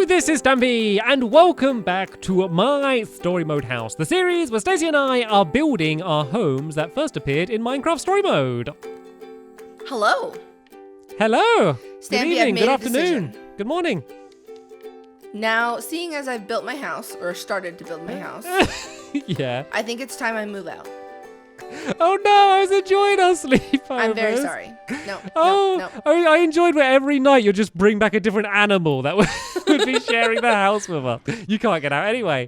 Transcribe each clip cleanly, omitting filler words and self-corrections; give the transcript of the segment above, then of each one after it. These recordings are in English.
This is Stampy, and welcome back to my Story Mode house, the series where Stacy and I are building our homes that first appeared in Minecraft Story Mode. Hello. Hello. Stampy, Good evening, I've made good a afternoon, decision. good morning. Now, seeing as I've built my house, or started to build my house, Yeah. I think it's time I move out. Oh no, I was enjoying our sleepovers. I'm very sorry. No, Oh, no. I enjoyed where every night you'll just bring back a different animal that would be sharing the house with us. You can't get out anyway.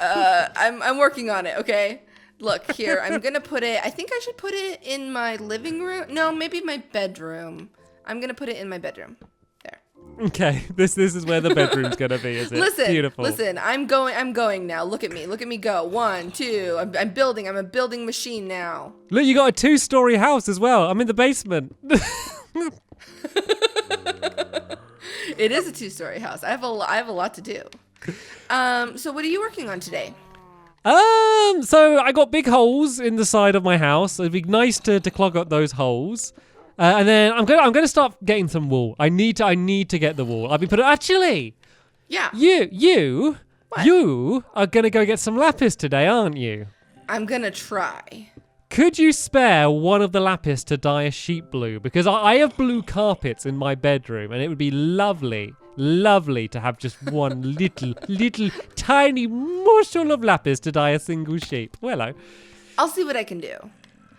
I'm working on it, okay? Look, here, I'm gonna put it, I think I should put it in my living room. No, maybe my bedroom. I'm gonna put it in my bedroom. There. Okay, this is where the bedroom's gonna be, is it? Listen, Beautiful. listen, I'm going now. Look at me go. 1, 2, I'm building, I'm a building machine now. Look, you got a 2-story house as well. I'm in the basement. It is a 2-story house. I have a lot to do. So what are you working on today? So I got big holes in the side of my house. It'd be nice to clog up those holes. And then I'm gonna start getting some wool. I need to get the wool. I'll be actually. Yeah. You What? you are gonna go get some lapis today, aren't you? I'm gonna try. Could you spare one of the lapis to dye a sheep blue? Because I have blue carpets in my bedroom, and it would be lovely to have just one little tiny morsel of lapis to dye a single sheep. Well, hello. I'll see what I can do.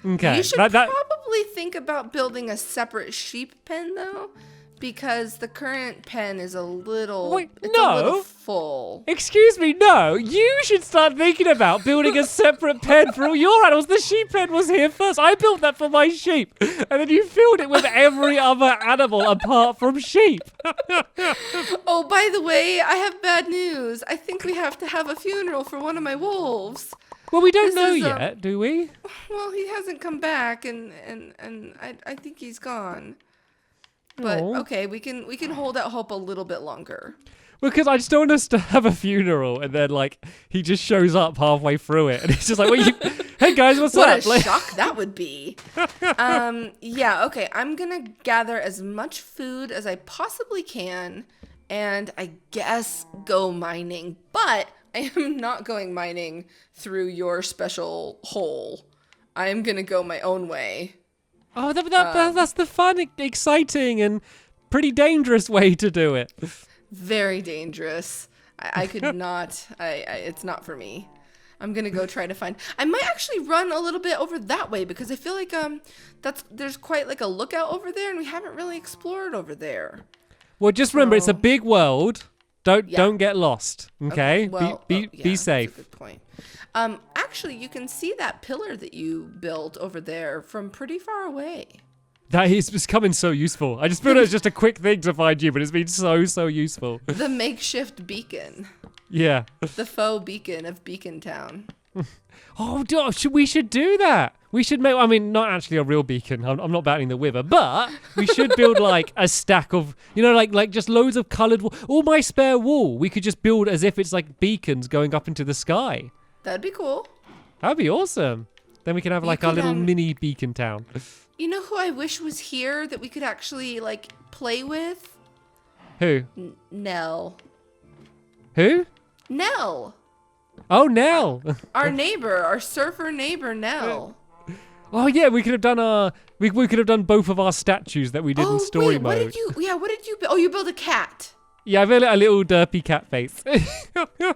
Okay. You should probably think about building a separate sheep pen, though, because the current pen is a little, a little full. Excuse me, no. You should start thinking about building a separate pen for all your animals. The sheep pen was here first. I built that for my sheep. And then you filled it with every other animal apart from sheep. Oh, by the way, I have bad news. I think we have to have a funeral for one of my wolves. Well, we don't This know is, yet, do we? Well, he hasn't come back, and I think he's gone. But Aw. okay, we can hold out hope a little bit longer. Because I just don't want us to have a funeral and then, like, he just shows up halfway through it. And it's just like, hey, guys, what's What up? a shock that would be. Yeah, okay. I'm going to gather as much food as I possibly can and I guess go mining. But I am not going mining through your special hole. I am going to go my own way. Oh, that's the fun, exciting, and pretty dangerous way to do it. Very dangerous. I could not. It's not for me. I'm gonna go try to find. I might actually run a little bit over that way because I feel like there's quite like a lookout over there, and we haven't really explored over there. Well, just remember, it's a big world. Don't get lost. Okay. Well, Be safe. That's a good point. Actually, you can see that pillar that you built over there from pretty far away. That is becoming so useful. I just feel it's just a quick thing to find you, but it's been so useful. The makeshift beacon. Yeah. The faux beacon of Beacon Town. Oh, we should do that. We should make, I mean, not actually a real beacon. I'm not battling the wither, but we should build like a stack of, like just loads of coloured wool. All my spare wool, we could just build as if it's like beacons going up into the sky. That'd be cool. That'd be awesome. Then we can have like our little mini beacon town. You know who I wish was here that we could actually like play with? Who? Nell. Who? Nell. Oh, Nell. Our neighbor, our surfer neighbor, Nell. Oh yeah, we could have done we could have done both of our statues that we did in story mode. What did you build? Oh, you built a cat. Yeah, I built a little derpy cat face.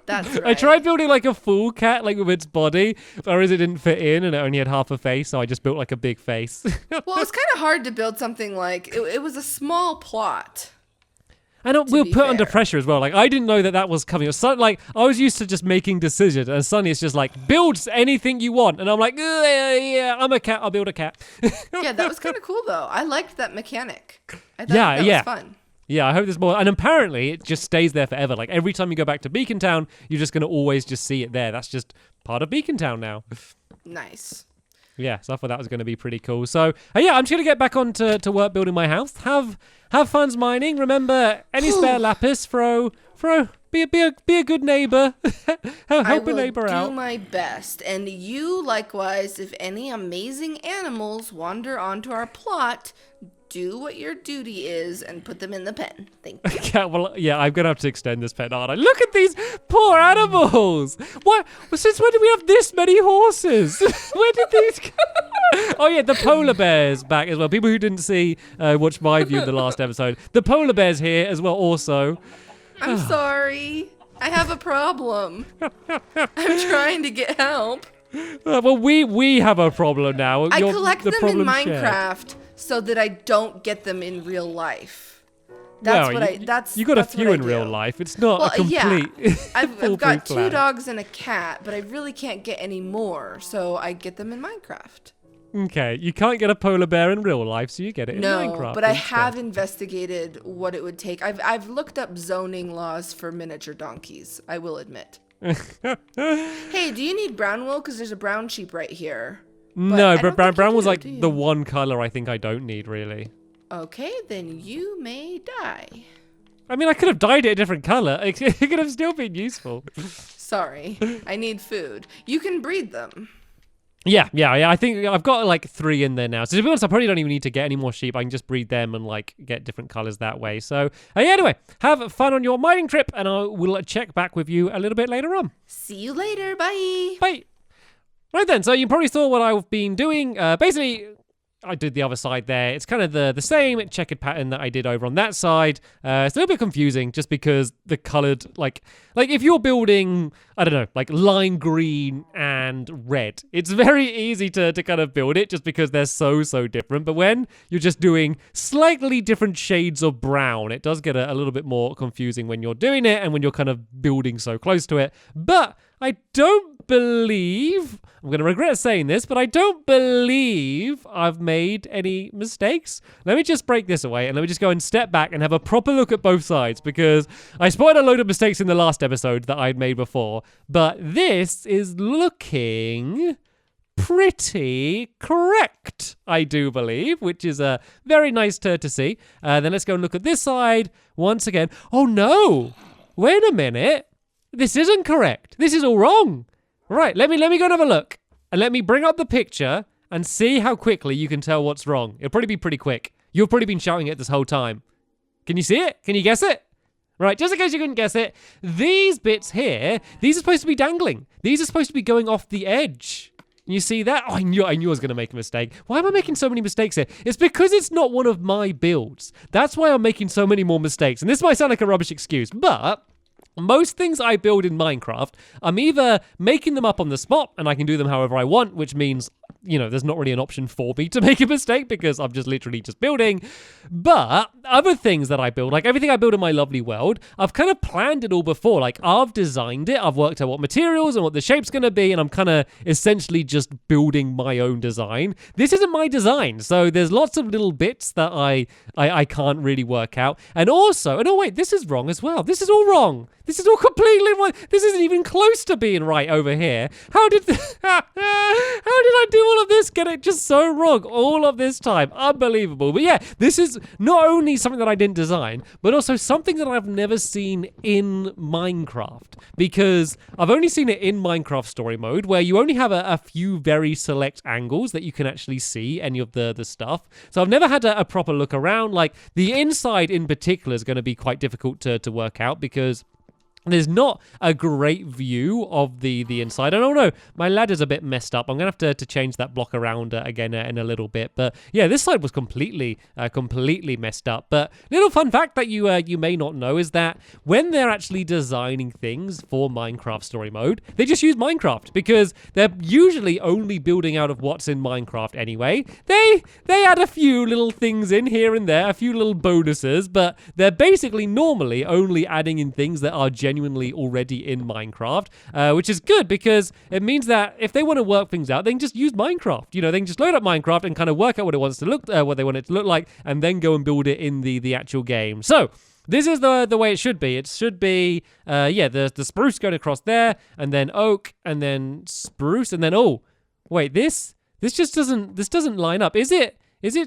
That's right. I tried building like a full cat, like with its body, whereas it didn't fit in and it only had half a face, so I just built like a big face. Well, it was kind of hard to build something like, it was a small plot. And we'll put under pressure as well. Like, I didn't know that was coming. Like, I was used to just making decisions, and suddenly it's just like, build anything you want. And I'm like, yeah, I'm a cat, I'll build a cat. Yeah, that was kind of cool, though. I liked that mechanic. I thought that was fun. Yeah, I hope there's more. And apparently, it just stays there forever. Like, every time you go back to Beacon Town, you're just going to always just see it there. That's just part of Beacon Town now. Nice. Yeah, so I thought that was going to be pretty cool. So, yeah, I'm just going to get back on to work building my house. Have fun mining. Remember, any spare lapis, throw. Be a good neighbor. Help a neighbor out. I will do my best. And you, likewise, if any amazing animals wander onto our plot, do what your duty is and put them in the pen. Thank you. Yeah, well, yeah, I'm gonna have to extend this pen, aren't I? Look at these poor animals. What? Since when did we have this many horses? Where did these go? Oh yeah, the polar bear's back as well. People who didn't watch my view of the last episode. The polar bear's here as well also. I'm sorry. I have a problem. I'm trying to get help. Well, we have a problem now. I collect them in problem's shared. Minecraft so that I don't get them in real life. That's well, you got a few in real life. It's not a complete. Yeah. I've got 2 plan. dogs and a cat, but I really can't get any more, so I get them in Minecraft. Okay, you can't get a polar bear in real life, so you get it in Minecraft. No, but I have investigated what it would take. I've looked up zoning laws for miniature donkeys, I will admit. Hey, do you need brown wool? Because there's a brown sheep right here. No, but brown was like the one color I think I don't need, really. Okay, then you may die. I mean, I could have dyed it a different color. It could have still been useful. Sorry, I need food. You can breed them. Yeah. I think I've got like 3 in there now. So to be honest, I probably don't even need to get any more sheep. I can just breed them and like get different colors that way. So yeah, anyway, have fun on your mining trip, and I will check back with you a little bit later on. See you later. Bye. Bye. Right then, so you probably saw what I've been doing. Basically, I did the other side there. It's kind of the same checkered pattern that I did over on that side. It's a little bit confusing just because the colored, like if you're building, I don't know, like lime green and red, it's very easy to kind of build it just because they're so different. But when you're just doing slightly different shades of brown, it does get a little bit more confusing when you're doing it and when you're kind of building so close to it. But I don't believe, I'm going to regret saying this, but I don't believe I've made any mistakes. Let me just break this away and let me just go and step back and have a proper look at both sides, because I spotted a load of mistakes in the last episode that I'd made before, but this is looking pretty correct, I do believe, which is very nice to see. Then let's go and look at this side once again. Oh no, wait a minute. This isn't correct. This is all wrong. Right, let me go and have a look. And let me bring up the picture and see how quickly you can tell what's wrong. It'll probably be pretty quick. You've probably been shouting it this whole time. Can you see it? Can you guess it? Right, just in case you couldn't guess it, these bits here, these are supposed to be dangling. These are supposed to be going off the edge. You see that? Oh, I knew I was going to make a mistake. Why am I making so many mistakes here? It's because it's not one of my builds. That's why I'm making so many more mistakes. And this might sound like a rubbish excuse, but most things I build in Minecraft, I'm either making them up on the spot and I can do them however I want, which means, you know, there's not really an option for me to make a mistake because I'm just literally just building. But other things that I build, like everything I build in my lovely world, I've kind of planned it all before. Like I've designed it, I've worked out what materials and what the shape's going to be, and I'm kind of essentially just building my own design. This isn't my design, so there's lots of little bits that I can't really work out. And also, oh no, wait, this is wrong as well. This is all wrong. This is all completely wrong. This isn't even close to being right over here. How did I do all of this? Get it just so wrong all of this time. Unbelievable. But yeah, this is not only something that I didn't design, but also something that I've never seen in Minecraft, because I've only seen it in Minecraft story mode, where you only have a few very select angles that you can actually see any of the stuff. So I've never had a proper look around. Like the inside in particular is going to be quite difficult to work out because there's not a great view of the inside. I don't know. My ladder's a bit messed up. I'm going to have to change that block around again in a little bit. But yeah, this side was completely messed up. But little fun fact that you may not know is that when they're actually designing things for Minecraft story mode, they just use Minecraft because they're usually only building out of what's in Minecraft anyway. They add a few little things in here and there, a few little bonuses, but they're basically normally only adding in things that are genuinely already in Minecraft, which is good because it means that if they want to work things out, they can just use Minecraft. You know, they can just load up Minecraft and kind of work out what it wants to look, what they want it to look like, and then go and build it in the actual game. So this is the way it should be. It should be, the spruce going across there, and then oak, and then spruce, and then oh, wait, this doesn't line up. Is it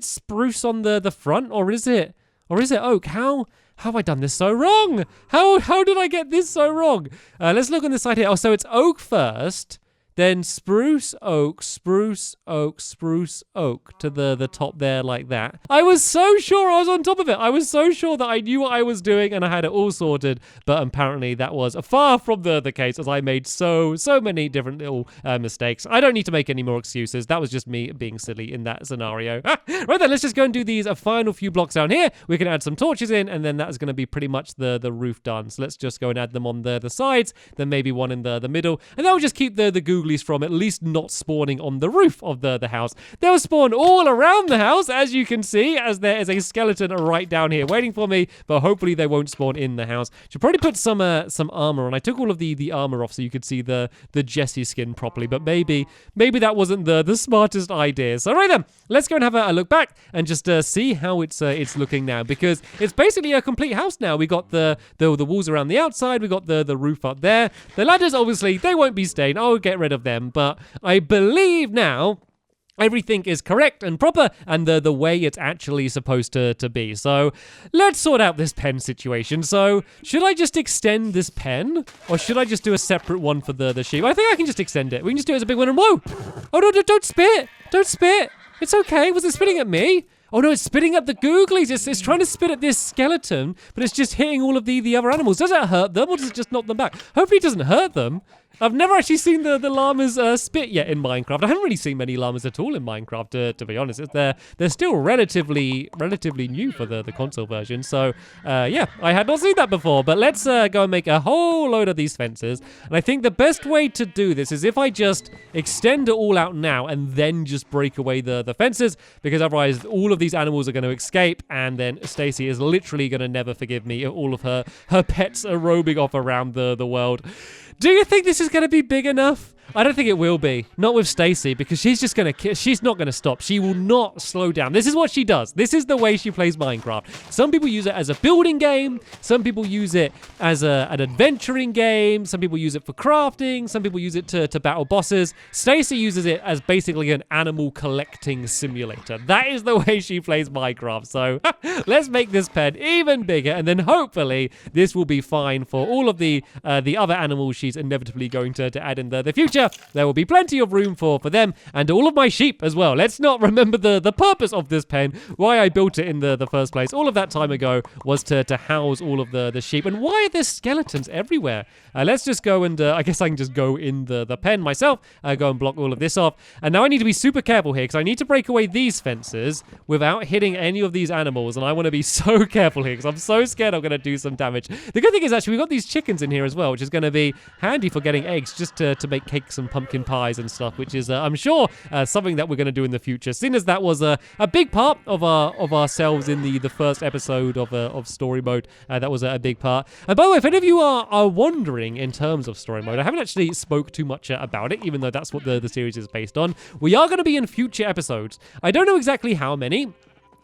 spruce on the front, or is it oak? How have I done this so wrong? How did I get this so wrong? Let's look on this side here. Oh, so it's oak first, then spruce, oak, spruce, oak, spruce, oak to the top there like that. I was so sure I was on top of it. I was so sure that I knew what I was doing and I had it all sorted, but apparently that was far from the case, as I made so many different little mistakes. I don't need to make any more excuses. That was just me being silly in that scenario. Right then, let's just go and do these final few blocks down here. We can add some torches in, and then that's going to be pretty much the roof done. So let's just go and add them on the sides, then maybe one in the middle, and that will just keep the googlies from at least not spawning on the roof of the house. They'll spawn all around the house, as you can see, as there is a skeleton right down here waiting for me, but hopefully they won't spawn in the house. Should probably put some armor on. I took all of the armor off so you could see the Jesse skin properly, but maybe that wasn't the smartest idea. So right then, let's go and have a look back and just see how it's looking now, because it's basically a complete house now. We got the walls around the outside, we got the roof up there. The ladders, obviously, they won't be staying. I'll get rid of them, but I believe now everything is correct and proper and the way it's actually supposed to be. So let's sort out this pen situation. So should I just extend this pen, or should I just do a separate one for the sheep? I think I can just extend it. We can just do it as a big one. And whoa! Oh no, don't spit! Don't spit! It's okay. Was it spitting at me? Oh no, it's spitting at the googlies. It's trying to spit at this skeleton, but it's just hitting all of the other animals. Does it hurt them, or does it just knock them back? Hopefully it doesn't hurt them. I've never actually seen the llamas spit yet in Minecraft. I haven't really seen many llamas at all in Minecraft, to be honest. They're still relatively new for the console version. So, yeah, I had not seen that before. But let's go and make a whole load of these fences. And I think the best way to do this is if I just extend it all out now and then just break away the fences, because otherwise all of these animals are going to escape, and then Stacy is literally going to never forgive me if all of her pets are roaming off around the world. Do you think this is going to be big enough? I don't think it will be. Not with Stacy, because she's not going to stop. She will not slow down. This is what she does. This is the way she plays Minecraft. Some people use it as a building game. Some people use it as an adventuring game. Some people use it for crafting. Some people use it to battle bosses. Stacy uses it as basically an animal collecting simulator. That is the way she plays Minecraft. So let's make this pen even bigger, and then hopefully this will be fine for all of the other animals she's inevitably going to add in the future. There will be plenty of room for them, and all of my sheep as well. Let's not remember the purpose of this pen, why I built it in the first place. All of that time ago was to house all of the sheep. And why are there skeletons everywhere? Let's just go and I guess I can just go in the pen myself, go and block all of this off. And now I need to be super careful here, because I need to break away these fences without hitting any of these animals, and I want to be so careful here because I'm so scared I'm going to do some damage. The good thing is actually we've got these chickens in here as well, which is going to be handy for getting eggs, just to make cakes and pumpkin pies and stuff, which is I'm sure something that we're going to do in the future, seeing as that was a big part of ourselves in the first episode of story mode. That was a big part. And by the way, if any of you are wondering in terms of story mode, I haven't actually spoke too much about it, even though that's what the series is based on. We are going to be in future episodes. I don't know exactly how many.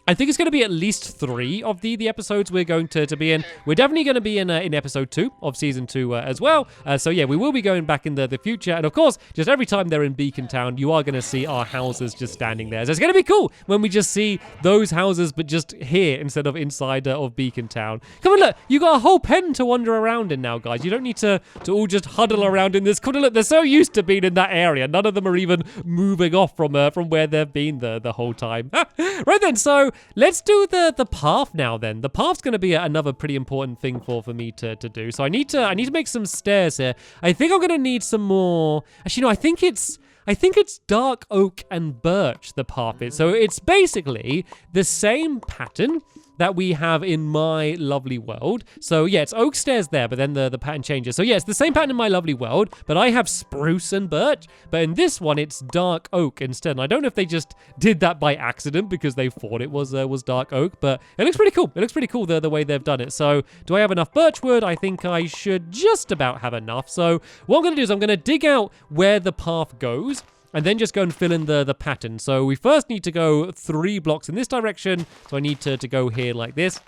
I think it's going to be at least 3 of the episodes we're going to be in. We're definitely going to be in episode 2 of season 2 as well. So yeah, we will be going back in the future. And of course, just every time they're in Beacon Town, you are going to see our houses just standing there. So it's going to be cool when we just see those houses, but just here instead of inside of Beacon Town. Come on, look, you got a whole pen to wander around in now, guys. You don't need to all just huddle around in this. Come on, look, they're so used to being in that area. None of them are even moving off from where they've been the whole time. Right then, so let's do the path now then. The path's going to be another pretty important thing for me to do. So I need to make some stairs here. I think I'm going to need some more. Actually, no, I think it's dark oak and birch, the path is. So it's basically the same pattern that we have in My Lovely World. So yeah, it's oak stairs there, but then the pattern changes. So yeah, it's the same pattern in My Lovely World, but I have spruce and birch. But in this one, it's dark oak instead. And I don't know if they just did that by accident because they thought it was dark oak, but it looks pretty cool. It looks pretty cool the way they've done it. So do I have enough birch wood? I think I should just about have enough. So what I'm going to do is I'm going to dig out where the path goes, and then just go and fill in the pattern. So we first need to go 3 blocks in this direction. So I need to go here like this.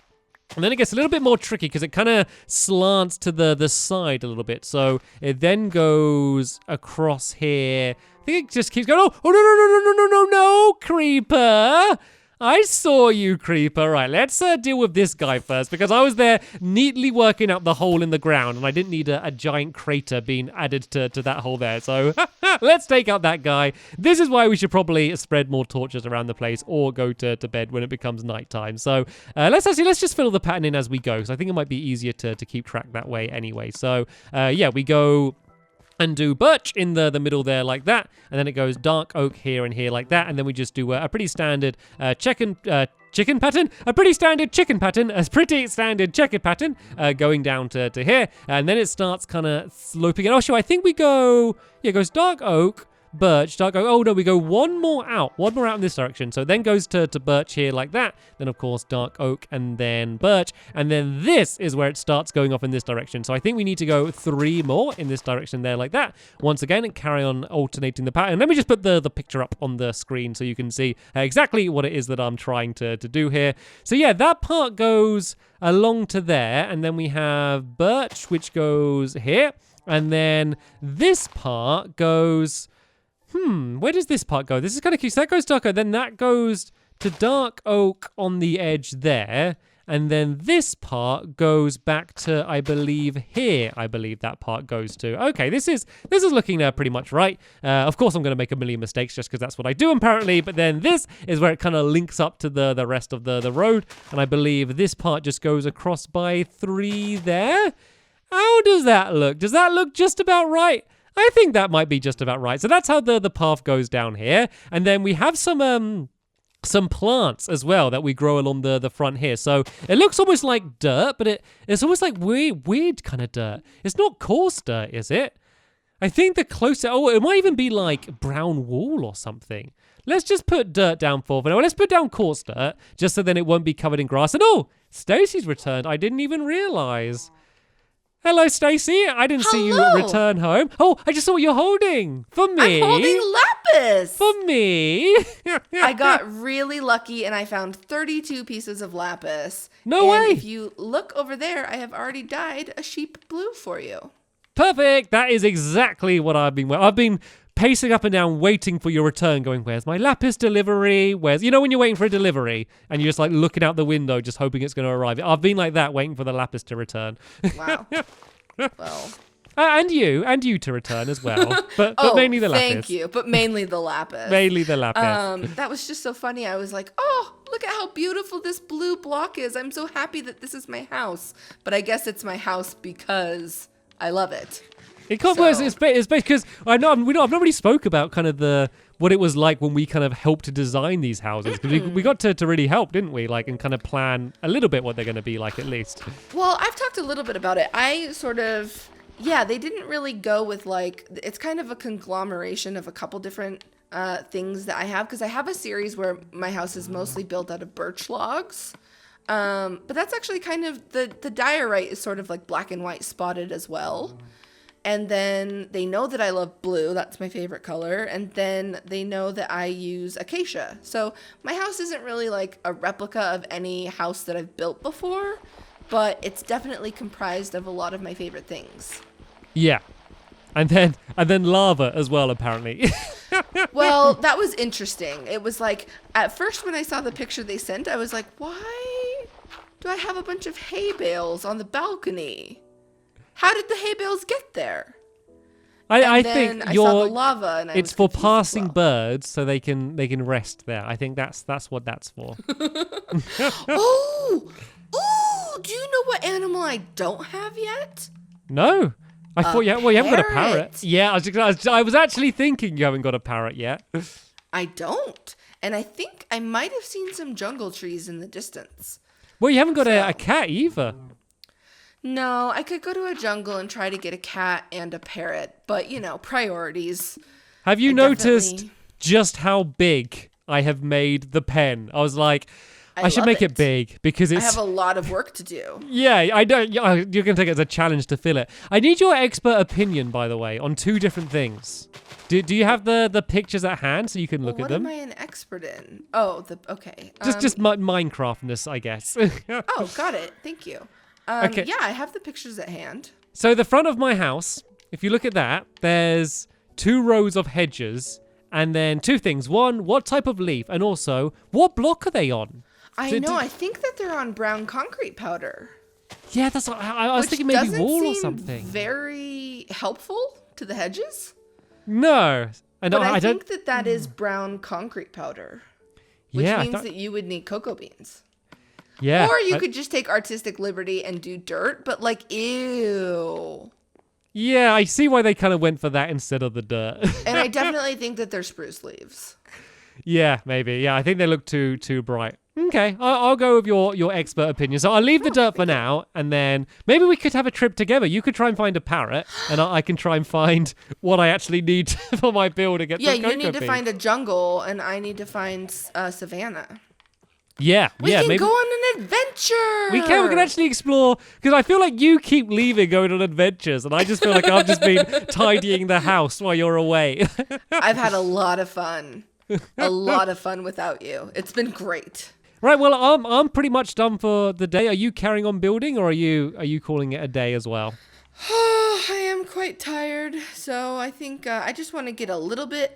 And then it gets a little bit more tricky because it kind of slants to the side a little bit. So it then goes across here. I think it just keeps going. Oh no, creeper. I saw you, creeper. Right, let's deal with this guy first because I was there neatly working out the hole in the ground and I didn't need a giant crater being added to that hole there. So let's take out that guy. This is why we should probably spread more torches around the place or go to bed when it becomes nighttime. So let's just fill the pattern in as we go because I think it might be easier to keep track that way anyway. So yeah, we go and do birch in the middle there like that, and then it goes dark oak here and here like that, and then we just do a pretty standard chicken pattern, a pretty standard checkered pattern going down to here, and then it starts kind of sloping it. Oh, sure, I think we go, yeah, it goes dark oak, birch, dark oak. Oh no, we go one more out in this direction. So then goes to birch here like that. Then of course dark oak and then birch. And then this is where it starts going off in this direction. So I think we need to go 3 more in this direction there like that. Once again, and carry on alternating the pattern. Let me just put the picture up on the screen so you can see exactly what it is that I'm trying to do here. So yeah, that part goes along to there. And then we have birch, which goes here. And then this part goes... where does this part go? This is kind of cute. So that goes dark oak, then that goes to dark oak on the edge there. And then this part goes back to, I believe, here. I believe that part goes to. Okay, this is looking pretty much right. Of course, I'm going to make a million mistakes just because that's what I do apparently. But then this is where it kind of links up to the rest of the road. And I believe this part just goes across by 3 there. How does that look? Does that look just about right? I think that might be just about right. So that's how the path goes down here. And then we have some plants as well that we grow along the front here. So it looks almost like dirt, but it's almost like weird kind of dirt. It's not coarse dirt, is it? I think the closer... Oh, it might even be like brown wool or something. Let's just put dirt down for now. Let's put down coarse dirt, just so then it won't be covered in grass. And oh, Stacy's returned. I didn't even realize. Hello, Stacy. I didn't see you return home. Oh, I just saw what you're holding. For me. I'm holding Lapis. For me. I got really lucky and I found 32 pieces of Lapis. No way. If you look over there, I have already dyed a sheep blue for you. Perfect. That is exactly what I've been pacing up and down waiting for your return, going, where's my Lapis delivery? Where's, you know, when you're waiting for a delivery and you're just like looking out the window just hoping it's going to arrive. I've been like that, waiting for the Lapis to return. Wow. Well. And you to return as well, but mainly the Lapis. Thank you, but mainly the Lapis. Mainly the Lapis. That was just so funny. I was like, oh, look at how beautiful this blue block is. I'm so happy that this is my house. But I guess it's my house because I love it. It can't work. It's because I've not really spoke about kind of what it was like when we kind of helped to design these houses. Because we got to really help, didn't we? Like, and kind of plan a little bit what they're going to be like at least. Well, I've talked a little bit about it. I sort of, yeah, they didn't really go with like, it's kind of a conglomeration of a couple different things that I have. Because I have a series where my house is mostly built out of birch logs. But that's actually kind of, the diorite is sort of like black and white spotted as well. And then they know that I love blue. That's my favorite color. And then they know that I use acacia. So my house isn't really like a replica of any house that I've built before, but it's definitely comprised of a lot of my favorite things. Yeah. And then lava as well, apparently. Well, that was interesting. It was like, at first when I saw the picture they sent, I was like, why do I have a bunch of hay bales on the balcony? How did the hay bales get there? I think I saw the lava, and it's for passing birds, so they can rest there. I think that's what that's for. Oh, do you know what animal I don't have yet? No, I thought you haven't got a parrot. Yeah, I was actually thinking you haven't got a parrot yet. I don't, and I think I might have seen some jungle trees in the distance. Well, you haven't got a cat either. No, I could go to a jungle and try to get a cat and a parrot, but, you know, priorities. Have you noticed just how big I have made the pen? I was like, I should make it big because I have a lot of work to do. Yeah, I don't. You're going to take it as a challenge to fill it. I need your expert opinion, by the way, on 2 different things. Do you have the pictures at hand so you can look at them? What am I an expert in? Oh, okay. Just Minecraftness, I guess. Oh, got it. Thank you. Okay. Yeah, I have the pictures at hand. So the front of my house, if you look at that, there's 2 rows of hedges And then 2 things. 1, what type of leaf? And also, what block are they on? I know. I think that they're on brown concrete powder. Yeah, that's what I was thinking, maybe wall or something. Very helpful to the hedges. No. And but I think that is brown concrete powder. Which means that you would need cocoa beans. Yeah. Or you could just take artistic liberty and do dirt, but like, ew. Yeah, I see why they kind of went for that instead of the dirt. And I definitely think that they're spruce leaves. Yeah, maybe. Yeah, I think they look too bright. Okay, I'll go with your expert opinion. So I'll leave the dirt for now, and then maybe we could have a trip together. You could try and find a parrot, and I can try and find what I actually need for my build to get some cocoa you need to beans. find a jungle, and I need to find savannah. Yeah, we can maybe go on an adventure. We can actually explore, because I feel like you keep leaving, going on adventures, and I just feel like I've just been tidying the house while you're away. I've had a lot of fun. A lot of fun without you. It's been great. Right, well, I'm pretty much done for the day. Are you carrying on building, or are you calling it a day as well? I am quite tired, so I think I just want to get a little bit,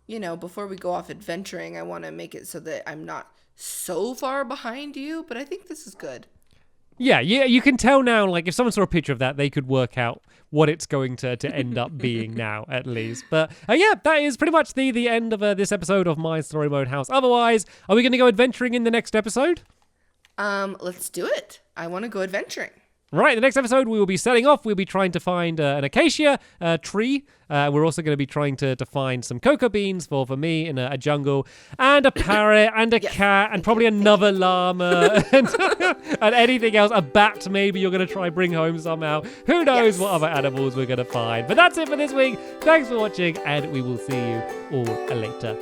before we go off adventuring, I want to make it so that I'm not so far behind you, but I think this is good. Yeah, you can tell now, like, if someone saw a picture of that, they could work out what it's going to end up being now, at least. But, yeah, that is pretty much the end of this episode of My Story Mode House. Otherwise, are we going to go adventuring in the next episode? Let's do it. I want to go adventuring. Right, the next episode we will be setting off. We'll be trying to find an acacia tree. We're also going to be trying to find some cocoa beans for me in a jungle, and a parrot, and a cat, and probably another llama, and anything else. A bat maybe you're going to try bring home somehow. Who knows what other animals we're going to find. But that's it for this week. Thanks for watching, and we will see you all later.